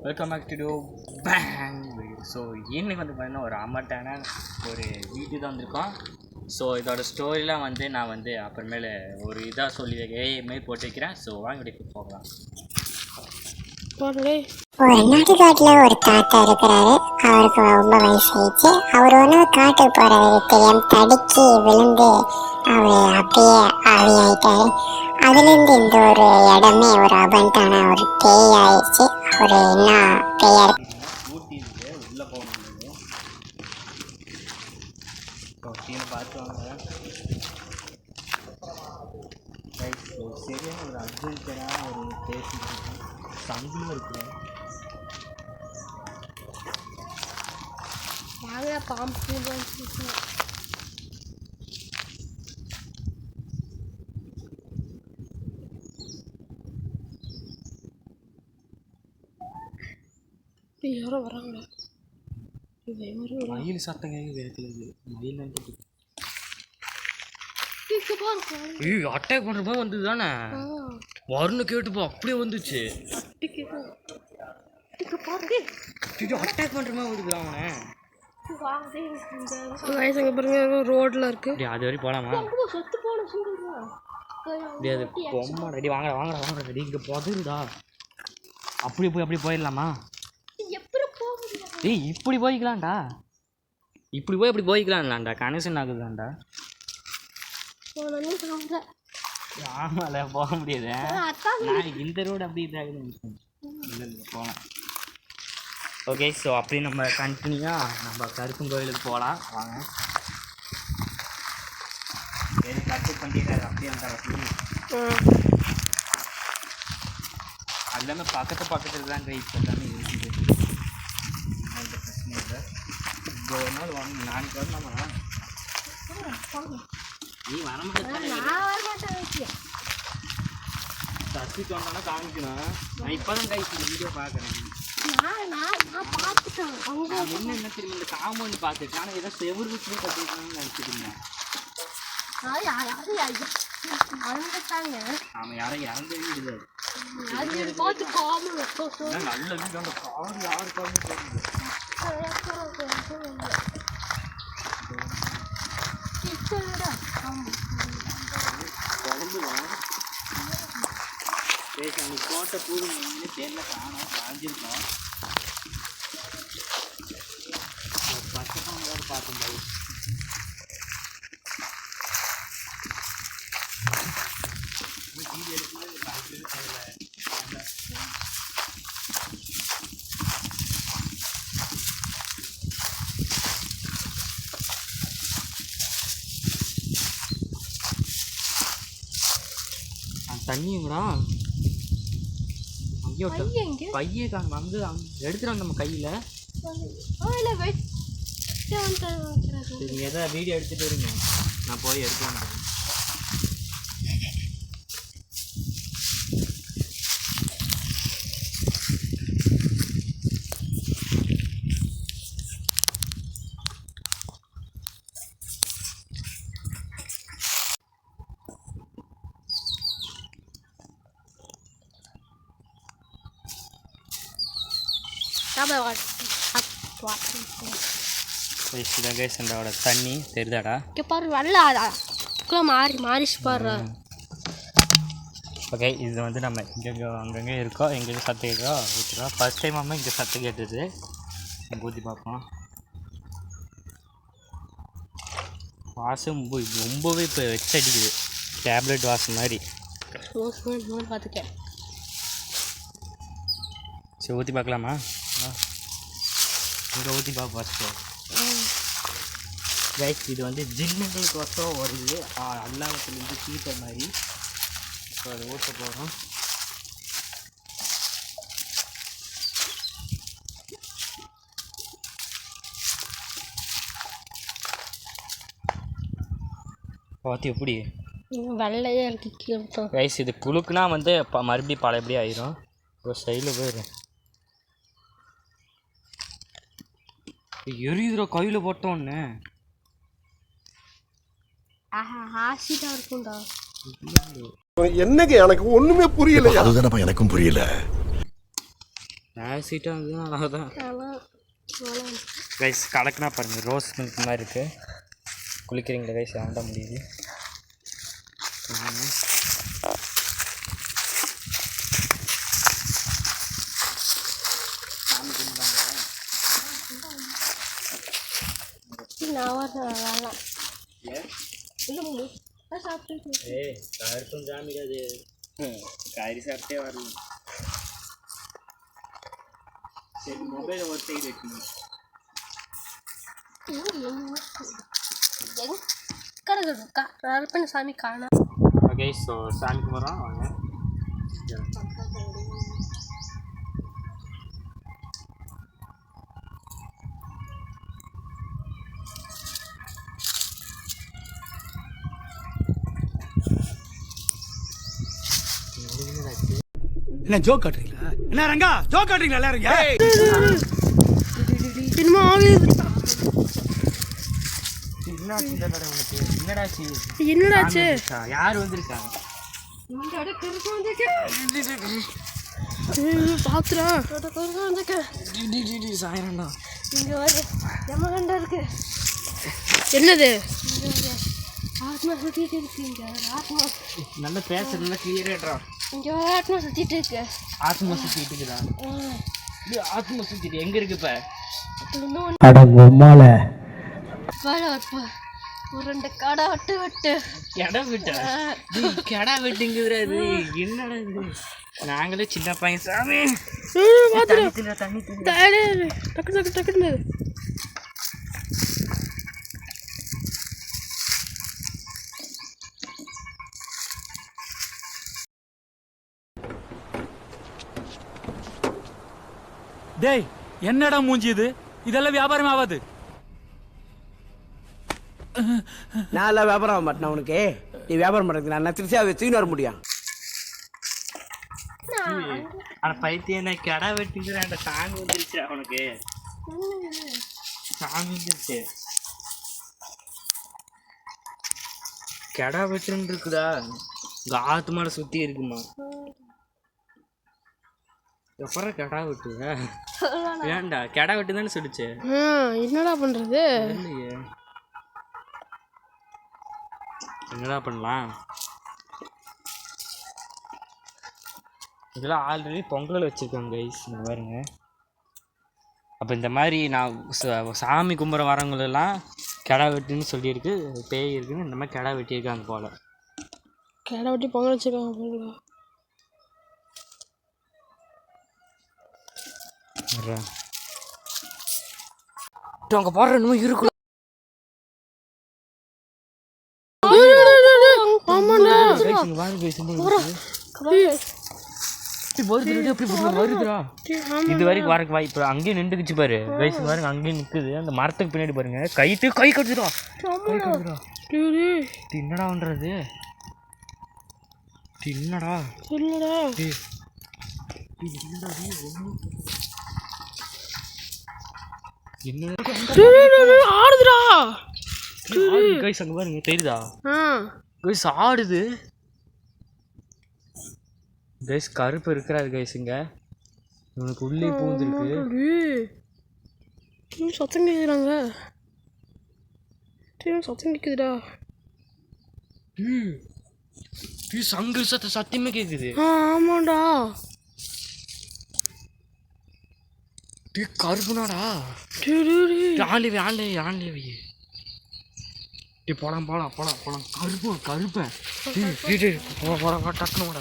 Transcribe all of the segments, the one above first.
Welcome back to Bang. So இன்னைக்கு வந்து பார்த்தீங்கன்னா ஒரு அமட்டான ஒரு வீடியோ தான் வந்திருக்கோம். ஸோ இதோட ஸ்டோரிலாம் வந்து நான் வந்து அப்புறமேல ஒரு இதாக சொல்லி மாரி போட்டு வைக்கிறேன். ஸோ வாங்க வீடியோக்கு போகலாம். ஒரு நாட்டுக்காட்டுல ஒரு தாத்தா இருக்கிறாரு. அவருக்கு ரொம்ப வயசாயிடுச்சு. அவர் ஒன்று காட்டுக்கு போறது தெரியாம தடுக்கி விழுந்து அவர் அப்படியே ஆவியாயிட்டாரு. அதுலேருந்து இந்த ஒரு இடமே ஒரு அபண்டான ஒரு பேய் ஆயிடுச்சு. அவர் என்ன பேயா ஊட்டி இருக்கு, உள்ளே போக முடியாது. ஓகேன்னு பார்த்து வாங்க. சரியான ஒரு அட்வென்ச்சரான ஒரு பேசிட்டு சங்கிலும் இருக்கு. பாம்பு யாரோ வராங்களா? மயில் சத்தம் கேட்குது. மயில் அட்டாக் பண்ற மாதிரி வந்தது தானே வரும்னு கேட்டுப்போ அப்படியே வந்துச்சு. அட்டாக் பண்ற மாதிரி வந்துது அவனை. பாருங்க ரோட்ல இருக்கு. அது வரைக்கும் போலாமா? அது பொம்மை ரெடி. வாங்கடா வாங்கடா வாங்கடா ரெடி. இங்கே புதருடா. அப்படி போயிடலாமா? ஏய் இப்படி போய்க்கலாம்டா. இப்படி போய் இப்படி போய்க்கலாம்லாம்டா. கனெக்ஷன் ஆகுதுதான்டா. ஆமால போக முடியாது. நான் இந்த ரோடு அப்படி இதாகுது போகலாம். ஓகே, ஸோ அப்படி நம்ம கண்டினியூவாக நம்ம கருப்பன் கோயிலுக்கு போகலாம். வாங்க. சரி கட்டு பண்ணிடுறாரு அப்படியே அந்த அது இல்லாமல் பக்கத்தில் தான் ரைட் எல்லாமே இருக்குது. எந்த பிரச்சனையும் இல்லை. இப்போ ஒரு நாள் வாங்க. நான் வரலாமா? நீ வரமாட்டேன். சசி சொன்னா காமிக்கணும். நான் இப்போதான் கைக்கு வீடியோ பார்க்குறேன். என்ன தெரியும் இந்த காம்பவுண்ட் பார்த்துட்டு ஆனால் ஏதோ செவ்வறு வச்சுன்னு கட்டிருக்காங்கன்னு நினச்சிருந்தேன். ஆமாம் யாரும் இறந்தவே கிடையாது. நல்ல வீடு. அந்த கார் யாருக்காக போகுது? பேசி அன்னைக்கு போட்ட பூ தேர்ல காணும் காஞ்சிருக்கோம். பச்சைதான் ஏதாவது பார்க்கும்போது தண்ணிங்களா ஐயோ பையே காணும். அங்கே எடுத்துகிறோம் நம்ம கையில். நீங்கள் எதாவது வீடியோ எடுத்துகிட்டு இருங்க, நான் போய் எடுத்துட்டு வந்துடுறேன். இதான் கைஸ் என்னோட தண்ணி தெரியுதாடா? பாரு வெள்ள மாறிச்சு பாரு. ஓகே, இது வந்து நம்ம அங்கங்கே இருக்கோம். எங்கேயும் சத்தம் கேட்கோ ஊற்றுறோம். ஃபஸ்ட் டைம் அம்மா இங்கே சத்தம் கேட்டுது. ஊற்றி பார்ப்போம். வாசம் ரொம்பவே இப்போ வச்சடிக்குது. டேப்லெட் வாசம் மாதிரி. பார்த்துக்கேன். சரி ஊற்றி பார்க்கலாமா? இங்கே ஊற்றி பார்ப்போம் ஃபஸ்ட்டு. கைஸ் இது வந்து ஜில்லுங்களுக்கு ஒசம் வருது. அல்லாவத்துலேருந்து கீட்ட மாதிரி. ஸோ அதை ஊற்ற போகிறோம். பார்த்து எப்படி வெள்ளையே இருக்கு கைஸ். இது குழுக்குனா வந்து மறுபடியும் பழையபடி ஆயிரும். ஒரு ஸ்டைலில் போயிடும். எரியுதுரோ கையில் போட்டோன்னு. என்னங்க எனக்கு ஒண்ணுமே புரியல. அதுதானப்பா எனக்கும் புரியல. ஆசிட்டாக இருந்ததுன்னா அவ்வளோதான். கைஸ் கலக்குனா பாருங்கள், ரோஸ் மில்க் மாதிரி இருக்குது. குளிக்கிறீங்களா கைஸ்? ஆண்ட முடியுது. கருப்பும் சாமிக்காது, கறி சாப்பிட்டே வரலாம். சரி, மொபைலை ஒரு சைடு வைக்கணும். சாமி காண. ஓகே, ஸோ சாமி கும்பிட்றோம் வாங்க. என்ன ஜோக் காட்டுறீங்களா? என்ன ரங்கா ஜோக் காட்டுறீங்களா எல்லாரும்? என்னமோ ஆகுது. என்னடாச்சு? யார் வந்திருக்காங்க? பாத்துடா சாயரண்டா. இங்க வர யமகண்டா இருக்கு. என்னது? ஆத்மா சுத்திட்டு இருக்கு. இங்க ஆத்மா நல்லா பேச நல்லா கிளியரேட்ரா. இங்க ஆத்மா சுத்திட்டு இருக்கு. ஆத்மா சுத்திட்டு இருக்குதா? ஆத்மா சுத்திட்டு எங்க இருக்கு இப்ப? அட பொம்மால ஒரு 2 கடை வெட்டு கெடா விட்டா? கெடா வெட்டுங்குதுரா இது. என்னடா இது? நாங்களே சின்ன பையன் சாமி. தண்ணி டக்குன்னு டேய் என்னடா மூஞ்சி இது? இதெல்லாம் வியாபாரம் ஆகாது. நான் எல்லாம் வியாபாரம் ஆக மாட்டேன் உனக்கு. நீ வியாபாரம் பண்ணுறதுக்கு நான் திருச்சியாக வச்சுக்கின்னு வர முடியும். ஆனா பைத்தியம் என்ன கெடா வெட்டுங்கிற அந்த சாமி வந்துருச்சு அவனுக்கு. சாமி வந்துருச்சு. கெடா வெட்டுன்னு இருக்குதா? காத்து மாட சுத்தி இருக்குமா? எப்பறம் கெடா வெட்டுவ? ஏன்டா கெடா வெட்டு தானே சொல்லிச்சு. என்னடா பண்றது? இல்லையே, என்னடா பண்ணலாம்? இதெல்லாம் ஆல்ரெடி பொங்கல் வச்சுருக்காங்க கைஸ், இங்கே பாருங்க. அப்போ இந்த மாதிரி நான் சாமி கும்பிட்ற வரவங்களெல்லாம் கெடா வெட்டுன்னு சொல்லியிருக்கு, பேய் இருக்குன்னு இந்த மாதிரி கெடா வெட்டியிருக்காங்க போல். கெடா வெட்டி பொங்கல் வச்சுருக்காங்க போல. அங்கே போடுற இன்னும் இருக்கு. இது வரைக்கும் வரக்கு வாய்ப்பு. அங்கேயும் நின்றுக்குச்சு பாரு கைஸ், பாருங்க அங்கேயும் நிற்குது. அந்த மரத்துக்கு பின்னாடி பாருங்க, கை கட்டுறா. என்னடா பண்றது? என்னடா ஆடுதுடா கைஸ், அங்க பாருங்க தெரியுதா கைஸ்? ஆடுது கைஸ். கருப்பு இருக்கிறாரு கைஸ் இங்க. இவனுக்கு உள்ளே பூந்துருக்கு. சத்தம் கேட்குறாங்க. சத்தம் கேட்குதுடா. சங்கு சத்தியமே கேக்குது. ஆமாண்டா, கருப்புனாடா. ஆன்லேவி போலாம் கருப்பேன். டக்குனு போட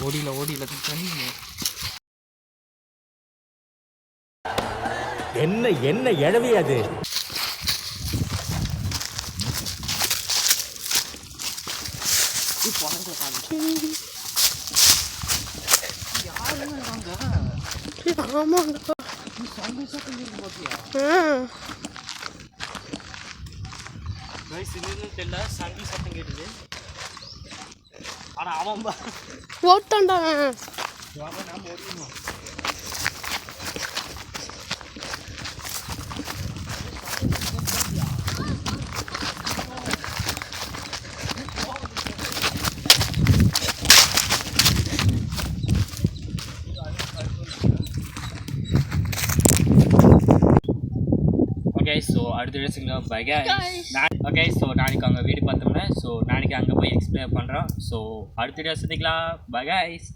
ஓடியில தண்ணி. என்ன எழவி அது? ஆமாண்டா. தெரியல, சங்கி சத்தம் கேட்டுது. ஆனா அவன் ஓட்டான்டா. நாம ஓடிடுமா? கைஸ் ஸோ அடுத்த video single bye guys okay so நாளைக்கு அவங்க வீடு பார்த்தோம்னா ஸோ நாளைக்கு அங்கே போய் எக்ஸ்பிளைன் பண்ணுறோம் ஸோ அடுத்த வீடியோ சந்திக்கலாம் பை கைஸ்